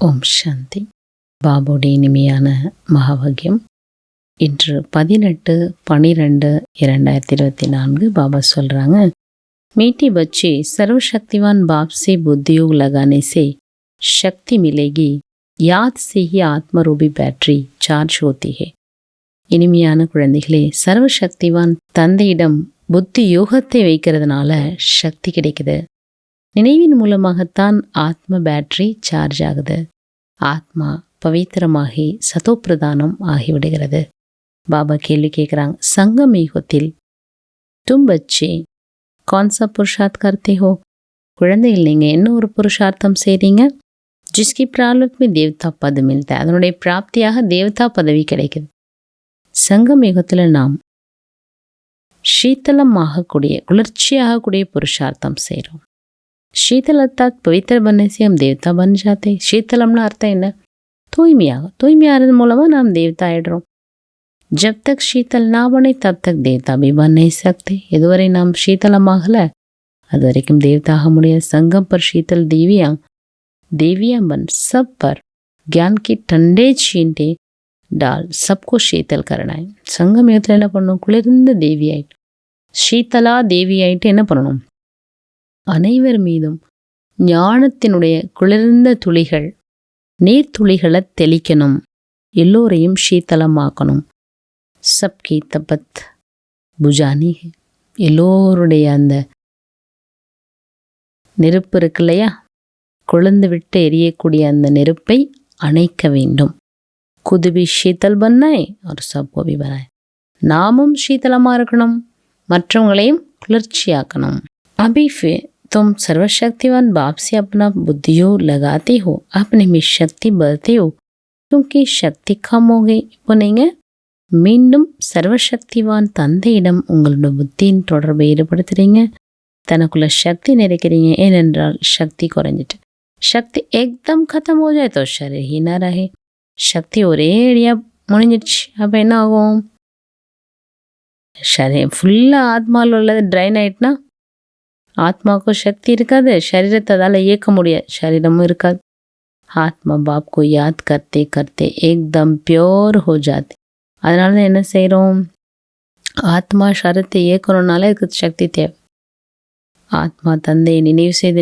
ஓம் சாந்தி. பாபுடைய இனிமையான மகாவாக்கியம். இன்று 18/12/2024 பாபா சொல்கிறாங்க, मीठी बच्चे सर्वशक्तिवान बाप से बुद्धियोग लगाने से शक्ति मिलेगी, याद से ही आत्मरूपी बैटरी चार्ज होती है. இனிமையான குழந்தைகளே, சர்வசக்திவான் தந்தையிடம் புத்தி யோகத்தை வைக்கிறதுனால சக்தி கிடைக்குது. நினைவின் மூலமாகத்தான் ஆத்ம பேட்டரி சார்ஜ் ஆகுது. ஆத்மா பவித்திரமாகி சதோப்பிரதானம் ஆகிவிடுகிறது. பாபா கேள்வி கேட்குறாங்க, சங்கம் யுகத்தில் தும் பச்சே கौन-सा पुरुषार्थ करते हो? குழந்தைகள், நீங்கள் என்ன ஒரு புருஷார்த்தம் செய்கிறீங்க? ஜிஸ்கி பிராரப்த் में தேவதா பதவி மில்தா, அதனுடைய பிராப்தியாக தேவதா பதவி கிடைக்குது. சங்கம் யுகத்தில் நாம் शीतलமாகக்கூடிய குளிர்ச்சியாகக்கூடிய புருஷார்த்தம் செய்கிறோம். शीतल अर्थात पवित्र बनने से हम देवता बन जाते. शीतलம்னா அர்த்தம் என்ன? தூய்மையாகிறது மூலமாக நாம் தேவதா ஆயிடுறோம். जब तक शीतल ना बने तब तक देवता भी बन नहीं सकते. இதுவரை நாம் शीतलமாகலை, அது வரைக்கும் தேவதா ஆக முடியாது. संगम पर शीतल देवियां बन सब पर ज्ञान की ठंडे छींटे डाल सबको शीतल करना है. संगम யுகத்தில் என்ன பண்ணணும்? குளிர்ந்த தேவி ஆயிட்டு, ஷீதலா தேவி ஆயிட்டு என்ன பண்ணணும்? அனைவர் மீதும் ஞானத்தினுடைய குளிர்ந்த துளிகள், நீர்த்துளிகளை தெளிக்கணும். எல்லோரையும் ஷீத்தலமாக்கணும். சப்கி தபத் புஜானி, எல்லோருடைய அந்த நெருப்பு இருக்கு இல்லையா, கொழுந்து விட்டு எரியக்கூடிய அந்த நெருப்பை அணைக்க வேண்டும். குதுபி ஷீத்தல் பண்ணாய் ஒரு சப்போபி பண்ணாய், நாமும் ஷீத்தலமாக இருக்கணும், மற்றவங்களையும் குளிர்ச்சியாக்கணும். அபிஃபே तुम सर्वशक्तिवान बाप से अपना बुद्धियो लगाते हो, अपने में शक्ति बढ़ते हो क्योंकि शक्ति कम हो गई. இப்போ நீங்கள் மீண்டும் சர்வசக்திவான் தந்தையிடம் உங்களோட புத்தியின் தொடர்பை ஈடுபடுத்துறீங்க, தனக்குள்ள சக்தி நிறைக்கிறீங்க. ஏனென்றால் சக்தி குறைஞ்சிட்டு, சக்தி एकदम खत्म हो जाए तो शरीर ही ना रहे. சக்தி ஒரே அடியாக முடிஞ்சிடுச்சு, அப்போ என்ன ஆகும்? शरीर ஃபுல்லாக ஆத்மாவில் உள்ளது ட்ரைன் ஆயிட்டுனா ஆத்மாவுக்கு சக்தி இருக்காது, शरीरத்தை அதால் இயக்க முடியாது, शरीरமும் இருக்காது. ஆத்மா बाप को याद करते करते एकदम प्योर हो जाते. அதனால தான் என்ன செய்கிறோம்? ஆத்மா சரீரத்தை இயக்கணும்னால அதுக்கு சக்தி தேவை. ஆத்மா தந்தையை நினைவு செய்து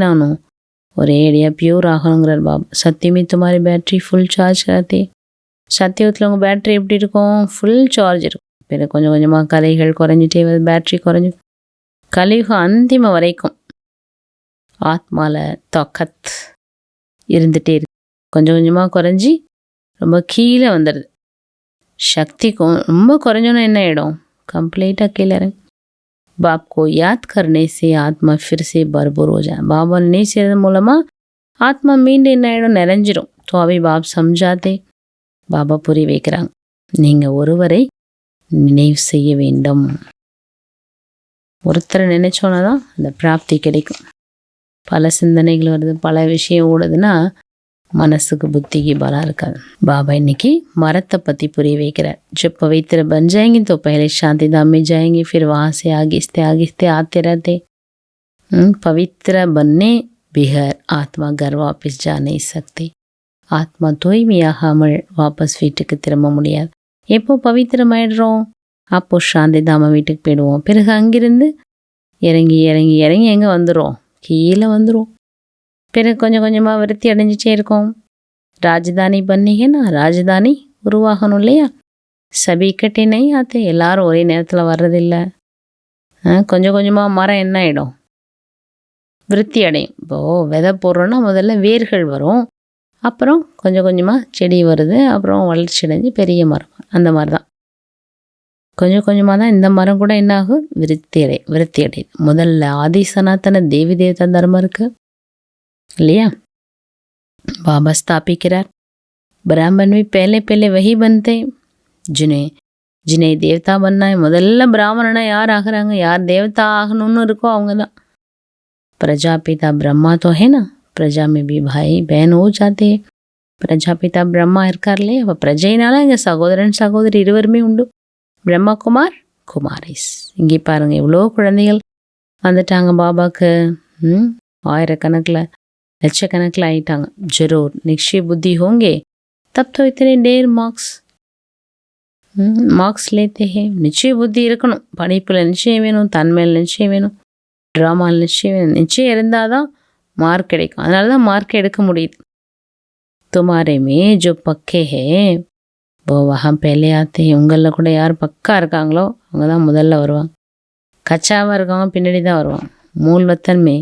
நானும் ஒரே அடியாக பியூர் ஆகணுங்கிறார் பாபா. சத்தியமே துமாரி பேட்டரி ஃபுல் சார்ஜ் கரத்தே. சத்தியத்தில் உங்கள் பேட்டரி எப்படி இருக்கும்? ஃபுல் சார்ஜ் இருக்கும். பிறகு கொஞ்சம் கொஞ்சமாக கலைகள் குறைஞ்சிட்டே வருது, பேட்டரி குறைஞ்சி கலியுகம் அந்திம வரைக்கும் ஆத்மாவில் தொக்கத் இருந்துகிட்டே இருக்கு. கொஞ்சம் கொஞ்சமாக குறைஞ்சி ரொம்ப கீழே வந்துடுது. சக்தி ரொம்ப குறைஞ்சோன்னா என்ன ஆகிடும்? கம்ப்ளீட்டாக கீழே இறங்கு. பாப்கோ யாத் கர்னே சே ஆத்மா ஃபிர் சே பர்பூர் ஹோ ஜாயே. பாபா நினைவு செய்கிறது மூலமாக ஆத்மா மீண்டும் என்ன ஆகிடும்? நிறைஞ்சிடும். ஸோ அவை பாப் சம்ஜாதே, பாபா புரிய வைக்கிறாங்க, நீங்கள் ஒருவரை நினைவு செய்ய வேண்டும். ஒருத்தரை நினைச்சோன்னா தான் அந்த பிராப்தி கிடைக்கும். பல சிந்தனைகள் வருது, பல விஷயம் ஓடுதுன்னா மனசுக்கு புத்திக்கு பலம் இருக்காது. பாபா இன்னைக்கு மரத்தை பற்றி புரிய வைக்கிறார். जब पवित्र बन जाएंगे तो पहले शांति धाम में जाएंगे, फिर वहाँ से आगिस्ते आते रहते. पवित्र बनने बिहार आत्मा घर वापस जा नहीं सकती. ஆத்மா தூய்மையாகாமல் வாபஸ் வீட்டுக்கு திரும்ப முடியாது. எப்போ பவித்திரமாயிடுறோம்? அப்போ சாந்தி தாம வீட்டுக்கு போயிடுவோம். பிறகு அங்கிருந்து இறங்கி இறங்கி இறங்கி எங்கே வந்துடும்? கீழே வந்துடும். பிறகு கொஞ்சம் கொஞ்சமாக விருத்தி அடைஞ்சிட்டே இருக்கோம். ராஜதானி பண்ணிங்கன்னா ராஜதானி உருவாகணும் இல்லையா? சபி கட்டி நை ஆத்தே, எல்லாரும் ஒரே நேரத்தில் வர்றதில்லை. கொஞ்சம் கொஞ்சமாக மரம் என்ன ஆகிடும்? விருத்தி அடையும். இப்போது விதை போடுறோன்னா முதல்ல வேர்கள் வரும், அப்புறம் கொஞ்சம் கொஞ்சமாக செடி வருது, அப்புறம் வளர்ச்சி அடைஞ்சு பெரிய மரம். அந்த மாதிரி தான் கொஞ்சம் கொஞ்சமாக தான் இந்த மரம் கூட என்ன ஆகும்? விருத்தி அடையுது. முதல்ல ஆதி சனாத்தன தேவி தேவதா தர்மம் இருக்குது இல்லையா? பாபா ஸ்தாபிக்கிறார். ब्राह्मण भी पहले वही बनते जिन्हें देवता बनना है. முதல்ல பிராமணனா யார் ஆகிறாங்க? யார் தேவதா ஆகணும்னு இருக்கோ அவங்க தான். प्रजापिता ब्रह्मा तो है ना, प्रजा में भी भाई बहन हो जाते. प्रजापिता ब्रह्मा இருக்கார் இல்லையா? அப்போ பிரஜைனால இங்கே சகோதரன் சகோதரி இருவருமே உண்டு. பிரம்மகுமார் குமாரிஸ். இங்கே பாருங்கள், எவ்வளோ குழந்தைகள் வந்துட்டாங்க பாபாவுக்கு. ஆயிரக்கணக்கில் லட்சக்கணக்கில் ஆயிட்டாங்க. जरूर निश्चय बुद्धि होंगे तब तो इतने ढेर மார்க்ஸ் लेते हैं. நிச்சய புத்தி இருக்கணும். படிப்பில் நிச்சயம் வேணும், தன்மையில் நிச்சயம் வேணும், ட்ராமாவில் நிச்சயம் வேணும். நிச்சயம் இருந்தால் தான் மார்க் கிடைக்கும். அதனால தான் மார்க் எடுக்க முடியுது. तुम्हारे में जो पक्के हैं वो वहाँ पहले आते हैं. உங்களில் கூட யார் பக்கா இருக்காங்களோ அவங்க தான் முதல்ல வருவாங்க. கச்சாவாக இருக்கவங்க பின்னாடி தான் வருவாங்க. மூலவத்தன்மே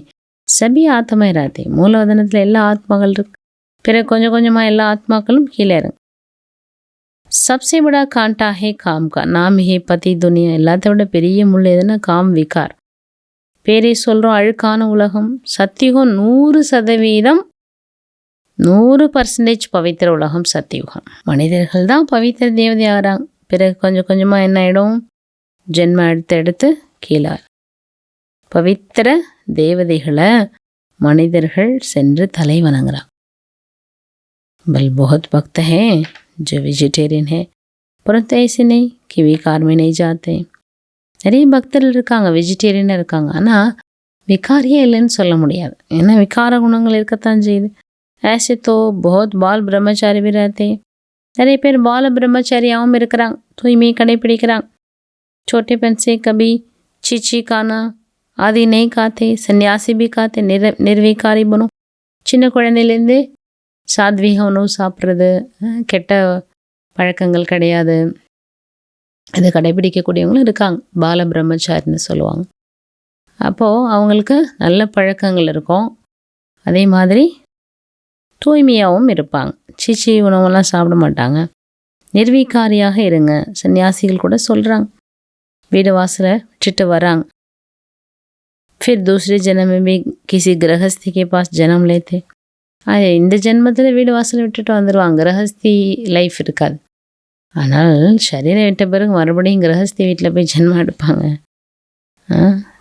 சபி ஆத்மாய் ராத்தே. மூலவதனத்தில் எல்லா ஆத்மாக்கள் இருக்கு. பிறகு கொஞ்சம் கொஞ்சமாக எல்லா ஆத்மாக்களும் கீழே இறங்கு. सबसे बड़ा कांटा है काम का. नाम है पति दुनिया. எல்லாத்த விட பெரிய முள் எதுன்னா காம் விகார். பேரே சொல்கிறோம் அழுக்கான உலகம். சத்தியுகம் 100% 100% பவித்திர உலகம் சத்தியுகம். மனிதர்கள் தான் பவித்திர தேவதை ஆகிறாங்க. பிறகு கொஞ்சம் கொஞ்சமாக என்ன ஆகிடும், ஜென்மம் எடுத்து கீழே. பவித்திர தேவதைகளை மனிதர்கள் சென்று தலை வணங்குறாங்க. बल बहुत भक्त हैं जो वेजिटेरियन है परंतु ऐसे नहीं कि विकार में नहीं जाते. நிறைய பக்தர்கள் இருக்காங்க, வெஜிடேரியனாக இருக்காங்க. ஆனால் விகாரியே இல்லைன்னு சொல்ல முடியாது. ஏன்னா விகார குணங்கள் இருக்கத்தான் செய்யுது. ऐसे तो बहुत बाल ब्रह्मचारी भी रहते हैं. நிறைய பேர் பால பிரம்மச்சாரியாகவும் இருக்கிறாங்க, தூய்மையை கடைப்பிடிக்கிறாங்க. छोटे पन से कभी चीची खाना आदि नहीं खाते. सन्यासी भी खाते. निर्विकारी बनो. சின்ன குழந்தையிலேருந்து சாத்வீக உணவு சாப்பிட்றது, கெட்ட பழக்கங்கள் கிடையாது, இதை கடைபிடிக்கக்கூடியவங்களும் இருக்காங்க. பால பிரம்மச்சாரின்னு சொல்லுவாங்க. அப்போது அவங்களுக்கு நல்ல பழக்கங்கள் இருக்கும். அதே மாதிரி தூய்மையாகவும் இருப்பாங்க. சீச்சி உணவெல்லாம் சாப்பிட மாட்டாங்க. நிர்வீகாரியாக இருங்க. சன்னியாசிகள் கூட சொல்கிறாங்க. வீடு வாசலை விட்டுட்டு வராங்க. फिर दूसरे जन्म में भी किसी गृहस्थी के पास जन्म लेते. இந்த ஜென்மத்தில் வீடு வாசலை விட்டுட்டு வந்துடுவாங்க. கிரகஸ்தி லைஃப் இருக்காது. ஆனால் சரீரம் விட்ட பிறகு மறுபடியும் கிரகஸ்தி வீட்டில் போய் ஜென்மம் எடுப்பாங்க.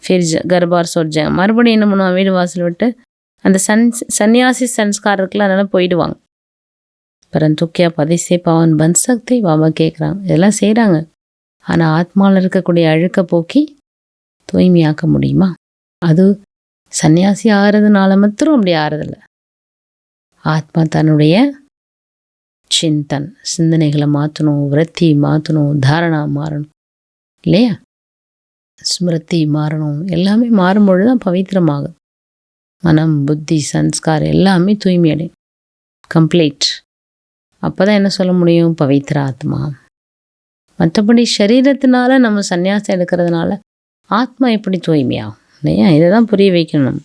ஃபிர் கர்பார் சொர்ஜ மறுபடியும் என்ன பண்ணுவாங்க, வீடு வாசல் விட்டு அந்த சன்னியாசி சன்ஸ்காரம் இருக்குல்ல, அதனால் போயிடுவாங்க. பரந்து கியா பதிசே பாவன் பன் சக்தி பாபா கேட்குறாங்க. இதெல்லாம் செய்கிறாங்க. ஆனால் ஆத்மாவில் இருக்கக்கூடிய அழுக்க போக்கி தூய்மையாக்க முடியுமா? அது சன்னியாசி ஆகிறதுனால மாத்திரம் அப்படி ஆகிறதில்ல. ஆத்மா தன்னுடைய சிந்தன் சிந்தனைகளை மாற்றணும், விரத்தி மாற்றணும், தாரணா மாறணும் இல்லையா, ஸ்மிருதி மாறணும். எல்லாமே மாறும்பொழுது தான் பவித்திரமாகும். மனம், புத்தி, சன்ஸ்காரம் எல்லாமே தூய்மை அடையும், கம்ப்ளீட். அப்போ தான் என்ன சொல்ல முடியும், பவித்திர ஆத்மா. மற்றபடி சரீரத்தினால நம்ம சன்னியாசம் எடுக்கிறதுனால ஆத்மா எப்படி தூய்மையாகும் இல்லையா? இதை தான் புரிய வைக்கணும்.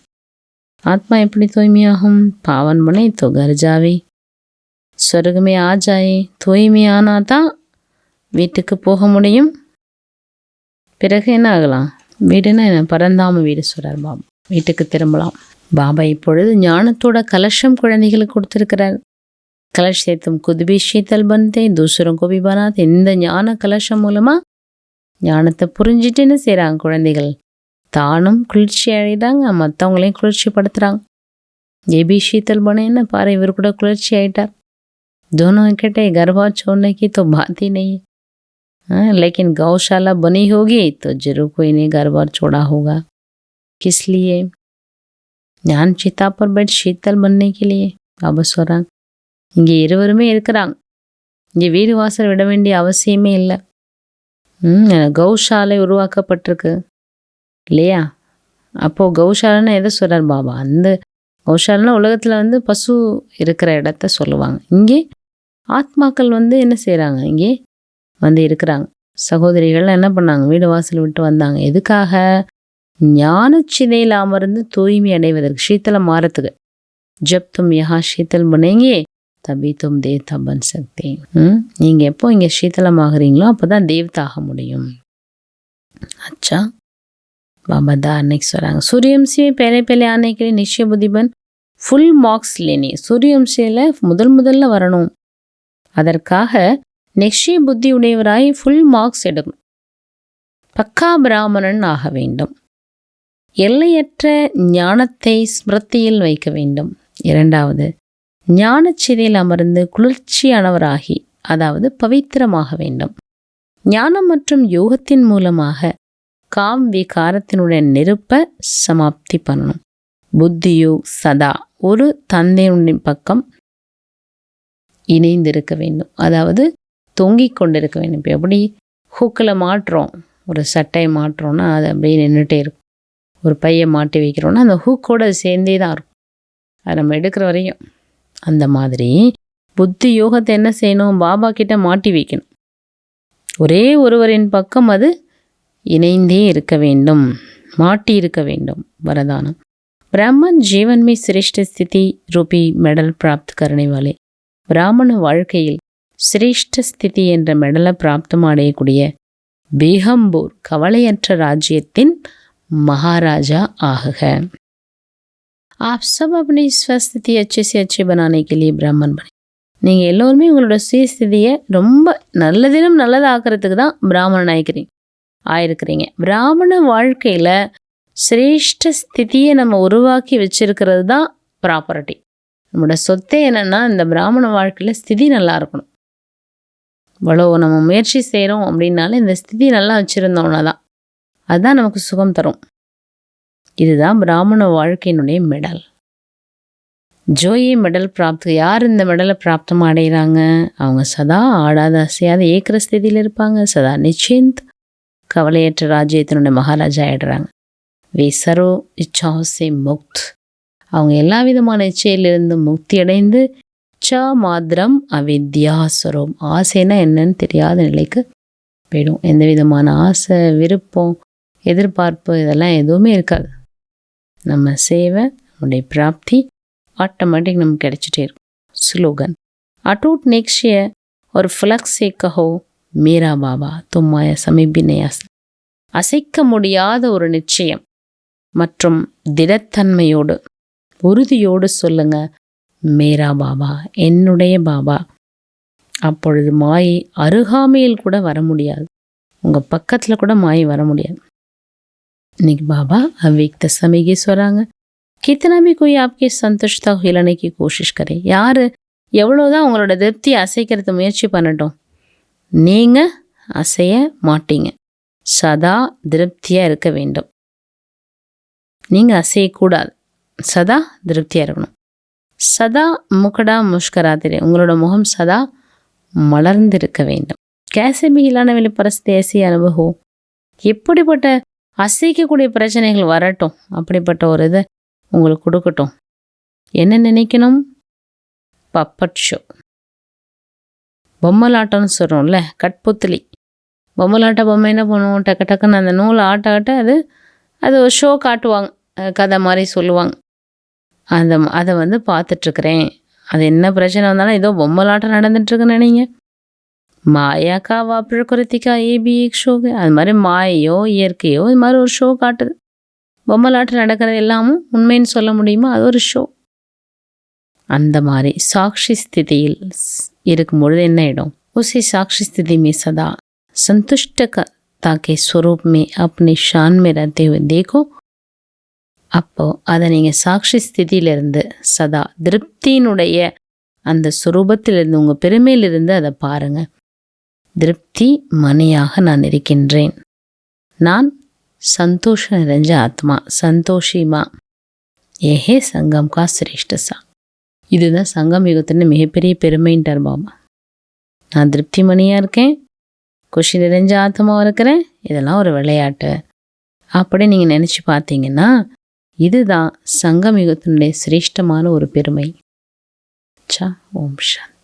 ஆத்மா எப்படி தூய்மையாகும்? பாவன் பனை தோ घर जावे, சொர்க்கமே ஆ ஜாயே. தூய்மையானா தான் வீட்டுக்கு போக முடியும். பிறகு என்ன ஆகலாம்? வீடுன்னா என்ன? பரந்தாம வீடு சொல்கிறார் பாபா. வீட்டுக்கு திரும்பலாம். பாபா இப்பொழுது ஞானத்தோட கலசம் குழந்தைகளுக்கு கொடுத்துருக்கிறார். கலஷ் சேத்தும் குதுபி ஷீத்தல் பந்தே தூசரம் கோபி பனாத். இந்த ஞான கலசம் மூலமாக ஞானத்தை புரிஞ்சுட்டு என்ன செய்கிறாங்க குழந்தைகள்? தானும் குளிர்ச்சி அடைகிறாங்க, மற்றவங்களையும் குளிர்ச்சிப்படுத்துகிறாங்க. ஏபி शीतल बने ना पारे, इवर கூட குளிர்ச்சி ஆயிட்டார். दोनों इकट्ठे गरबा छोड़ने की तो बात ही नहीं है. लेकिन गौशाला बनी होगी तो जरूर कोई ने गरबा छोड़ा होगा. किस लिए? ஞான் चिता पर बैठ शीतल बनने के लिए. बाबा சொல்கிறாங்க, இங்கே இருவருமே இருக்கிறாங்க. இங்கே வீடு வாசல் விட வேண்டிய அவசியமே இல்லை. கௌசாலை உருவாக்கப்பட்டிருக்கு இல்லையா? அப்போது கௌசாலைன்னா எதை சொல்கிறார் பாபா? அந்த கௌசாலைனா உலகத்தில் பசு இருக்கிற இடத்த சொல்லுவாங்க. இங்கே ஆத்மாக்கள் என்ன செய்கிறாங்க? இங்கே இருக்கிறாங்க. சகோதரிகள் என்ன பண்ணாங்க? வீடு வாசல் விட்டு வந்தாங்க. எதுக்காக? ஞான சிதையில் அமர்ந்து தூய்மை அடைவதற்கு, ஷீத்தலம் மாறத்துக்கு. ஜப் தும் யஹா ஷீத்தல் பனேங்கே தபி தும் தேவதா பன் சக்தி. நீங்கள் எப்போ இங்கே ஷீத்தலம் ஆகுறீங்களோ அப்போ தான் தேவதா ஆக முடியும். अच्छा बाबा धार्मिक சொல்கிறாங்க, சூரியவம்சி पहले पहले आने के लिए निश्चय बुद्धि बन फुल मार्क्स लेने. சூரியவம்சியில் முதல்ல வரணும். அதற்காக நிச்சய புத்தி உடையவராய் ஃபுல் மார்க்ஸ் எடுக்கணும். பக்கா பிராமணன் ஆக வேண்டும். எல்லையற்ற ஞானத்தை ஸ்மிருதியில் வைக்க வேண்டும். இரண்டாவது, ஞானச்சிதையில் அமர்ந்து குளிர்ச்சியானவராகி, அதாவது பவித்திரமாக வேண்டும். ஞானம் மற்றும் யோகத்தின் மூலமாக காம் விகாரத்தினுடைய நெருப்ப சமாப்தி பண்ணணும். புத்தியோ சதா ஒரு தந்தையுடைய பக்கம் இணைந்திருக்க வேண்டும். அதாவது தொங்கிக் கொண்டிருக்க வேண்டும். இப்போ எப்படி ஹூக்கில் மாட்டுறோம், ஒரு சட்டையை மாட்டுறோன்னா அது அப்படியே நின்றுட்டே இருக்கும். ஒரு பையை மாட்டி வைக்கிறோன்னா அந்த ஹூக்கோடு அது சேர்ந்தே தான் இருக்கும், அது நம்ம எடுக்கிற வரையும். அந்த மாதிரி புத்தி யோகத்தை என்ன செய்யணும், பாபா கிட்ட மாட்டி வைக்கணும். ஒரே ஒருவரின் பக்கம் அது இணைந்தே இருக்க வேண்டும், மாட்டி இருக்க வேண்டும். வரதானம் ब्राह्मण जीवन में श्रेष्ठ स्थिति रूपी मेडल प्राप्त करने वाले பிராமண வாழ்க்கையில் சிரேஷ்ட ஸ்திதி என்ற மெடலை பிராப்தம் அடையக்கூடிய பேகம்பூர் கவலையற்ற ராஜ்யத்தின் மகாராஜா ஆகுக. आप सब अपनी स्वस्थिति अच्छे से अच्छे बनाने के लिए ब्राह्मण बने. நீங்கள் எல்லோருமே உங்களோட சுயஸ்திதியை ரொம்ப நல்லதிலும் நல்லதாகிறதுக்கு தான் பிராமணன் ஆயிருக்கிறீங்க. பிராமண வாழ்க்கையில் சிரேஷ்ட ஸ்திதியை நம்ம உருவாக்கி வச்சிருக்கிறது தான் ப்ராப்பர்ட்டி. நம்மளோட சொத்தே என்னென்னா இந்த பிராமண வாழ்க்கையில் ஸ்திதி நல்லா இருக்கணும். இவ்வளோ நம்ம முயற்சி செய்கிறோம் அப்படின்னாலே இந்த ஸ்திதி நல்லா வச்சுருந்தோம்னா தான் அதுதான் நமக்கு சுகம் தரும். இதுதான் பிராமண வாழ்க்கையினுடைய மெடல். ஜோயே மெடல் பிராப்தி. யார் இந்த மெடலை பிராப்தமாக அடைகிறாங்க, அவங்க சதா ஆடாத அசையாத ஏக்கிற ஸ்திதியில் இருப்பாங்க. சதா நிச்சயந்த் கவலையற்ற ராஜ்யத்தினுடைய மகாராஜா ஆயிடுறாங்க. வே சர்வ இச்சாசே முக்த். அவங்க எல்லா விதமான இச்சையிலிருந்து முக்தி அடைந்து ச மாத்திரம் அவித்யாஸ்வரம். ஆசைன்னா என்னன்னு தெரியாத நிலைக்கு போயிடும். எந்த விதமான ஆசை, விருப்பம், எதிர்பார்ப்பு இதெல்லாம் எதுவுமே இருக்காது. நம்ம சேவை, நம்முடைய பிராப்தி ஆட்டோமேட்டிக் நமக்கு கிடைச்சிட்டே இருக்கும். ஸ்லோகன் अटूट निश्चय और फलक से कहो मेरा बाबा तुम्हाय समीபினயாஸ். அசைக்க முடியாத ஒரு நிச்சயம் மற்றும் திடத்தன்மையோடு உறுதியோடு சொல்லுங்க, மேரா பாபா, என்னுடைய பாபா. அப்பொழுது மாயை அருகாமையில் கூட வர முடியாது, உங்கள் பக்கத்தில் கூட மாயை வர முடியாது. இன்னைக்கு பாபா அவ்வியக்த சமிகேஸ் வராங்க. கித்தனா भी कोई आपकी संतुष्टता हिलाने की कोशिश करे. யார் எவ்வளோதான் உங்களோட திருப்தியை அசைக்கிறது முயற்சி பண்ணட்டும், நீங்கள் அசைய மாட்டீங்க. சதா திருப்தியாக இருக்க வேண்டும். நீங்கள் அசையக்கூடாது, சதா திருப்தியாக இருக்கணும். சதா முகடா முஷ்கராத்திரே. உங்களோட முகம் சதா மலர்ந்திருக்க வேண்டும். கேசே भी हिलाने वाली परिस्थिति ऐसी अनुभव. எப்படிப்பட்ட அசைக்கக்கூடிய பிரச்சனைகள் வரட்டும், அப்படிப்பட்ட ஒரு இதை உங்களுக்கு கொடுக்கட்டும். என்ன நினைக்கணும், பப்பட் ஷோ, பொம்மலாட்டம்னு சொல்கிறோம்ல, கட்புத்திலி. பொம்மலாட்ட பொம்மை என்ன பண்ணுவோம், டக்கு டக்குன்னு அந்த நூலை ஆட்ட ஆட்ட அது ஒரு ஷோ காட்டுவாங்க, கதை மாதிரி சொல்லுவாங்க. அதை வந்து பார்த்துட்ருக்குறேன். அது என்ன பிரச்சனை வந்தாலும் ஏதோ பொம்மலாட்டம் நடந்துட்டுருக்குன்னு நினைங்க. மாயாக்கா வா பிரகிருதிக்கா ஏபி ஏக் ஷோ. அது மாதிரி மாயையோ இயற்கையோ இது மாதிரி ஒரு ஷோ காட்டுது. பொம்மலாட்டம் நடக்கிறது எல்லாமும் உண்மைன்னு சொல்ல முடியுமா, அது ஒரு ஷோ. அந்த மாதிரி சாட்சி ஸ்திதியில் இருக்கும் பொழுது என்ன ஆகிடும், உசி சாட்சி ஸ்திதி में सदा संतुष्टता के स्वरूप में अपनी शान में रहते हुए देखो. அப்போ அதை நீங்கள் சாட்சி ஸ்திதியிலிருந்து சதா திருப்தியினுடைய அந்த சுரூபத்திலிருந்து, உங்கள் பெருமையிலிருந்து அதை பாருங்கள். திருப்தி மணியாக நான் இருக்கின்றேன், நான் சந்தோஷம் நிறைஞ்ச ஆத்மா, சந்தோஷிமா. ஏஹே சங்கம் கா சிரேஷ்டசா. இதுதான் சங்கம் யுகத்தின் மிகப்பெரிய பெருமைன்ட்டார் பாபா. நான் திருப்தி மணியாக இருக்கேன், குஷி நிறைஞ்ச ஆத்மாவும் இருக்கிறேன். இதெல்லாம் ஒரு விளையாட்டு அப்படி நீங்கள் நினச்சி பார்த்தீங்கன்னா இதுதான் சங்கம் யுகத்தினுடைய சிரேஷ்டமான ஒரு பெருமை. ஓம் சாந்தி.